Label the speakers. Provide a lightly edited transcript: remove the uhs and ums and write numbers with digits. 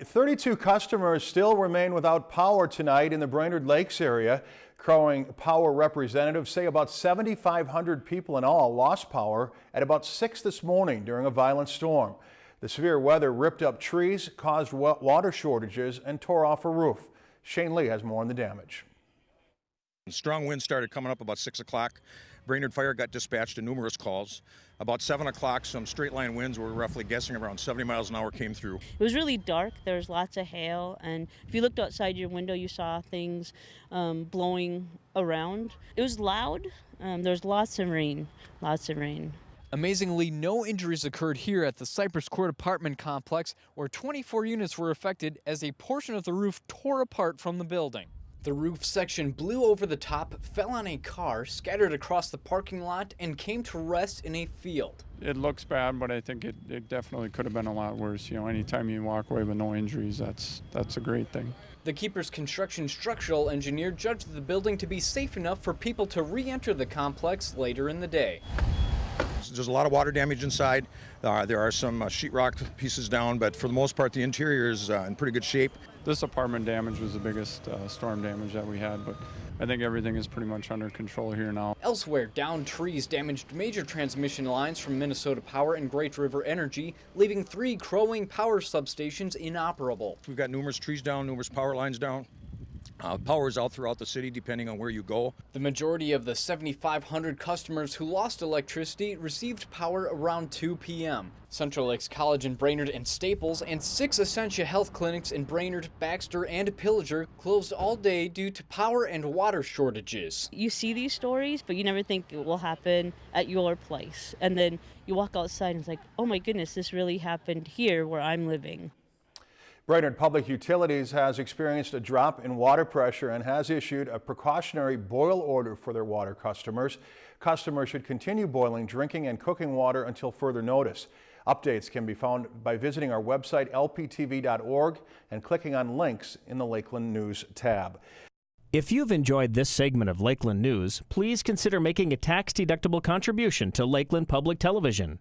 Speaker 1: 32 customers still remain without power tonight in the Brainerd Lakes area. Crowing Power representatives say about 7,500 people in all lost power at about 6 this morning during a violent storm. The severe weather ripped up trees, caused water shortages, and tore off a roof. Shane Lee has more on the damage.
Speaker 2: Strong winds started coming up about 6 o'clock. Brainerd Fire got dispatched to numerous calls. About 7 o'clock, some straight line winds, we're roughly guessing around 70 miles an hour, came through.
Speaker 3: It was really dark. There was lots of hail, and if you looked outside your window, you saw things blowing around. It was loud. There's lots of rain, lots of rain.
Speaker 4: Amazingly, no injuries occurred here at the Cypress Court apartment complex, where 24 units were affected as a portion of the roof tore apart from the building. The roof section blew over the top, fell on a car, scattered across the parking lot, and came to rest in a field.
Speaker 5: It looks bad, but I think it definitely could have been a lot worse. You know, anytime you walk away with no injuries, that's a great thing.
Speaker 4: The Keepers Construction structural engineer judged the building to be safe enough for people to re-enter the complex later in the day.
Speaker 2: There's a lot of water damage inside. There are some sheetrock pieces down, but for the most part, the interior is in pretty good shape.
Speaker 5: This apartment damage was the biggest storm damage that we had, but I think everything is pretty much under control here now.
Speaker 4: Elsewhere, downed trees damaged major transmission lines from Minnesota Power and Great River Energy, leaving 3 Crowing Power substations inoperable.
Speaker 2: We've got numerous trees down, numerous power lines down. Power is out throughout the city depending on where you go.
Speaker 4: The majority of the 7,500 customers who lost electricity received power around 2 p.m. Central Lakes College in Brainerd and Staples and 6 Essentia Health clinics in Brainerd, Baxter, and Pillager closed all day due to power and water shortages.
Speaker 3: You see these stories, but you never think it will happen at your place. And then you walk outside and it's like, oh my goodness, this really happened here where I'm living.
Speaker 1: Brainerd Public Utilities has experienced a drop in water pressure and has issued a precautionary boil order for their water customers. Customers should continue boiling, drinking, and cooking water until further notice. Updates can be found by visiting our website lptv.org and clicking on links in the Lakeland News tab.
Speaker 6: If you've enjoyed this segment of Lakeland News, please consider making a tax-deductible contribution to Lakeland Public Television.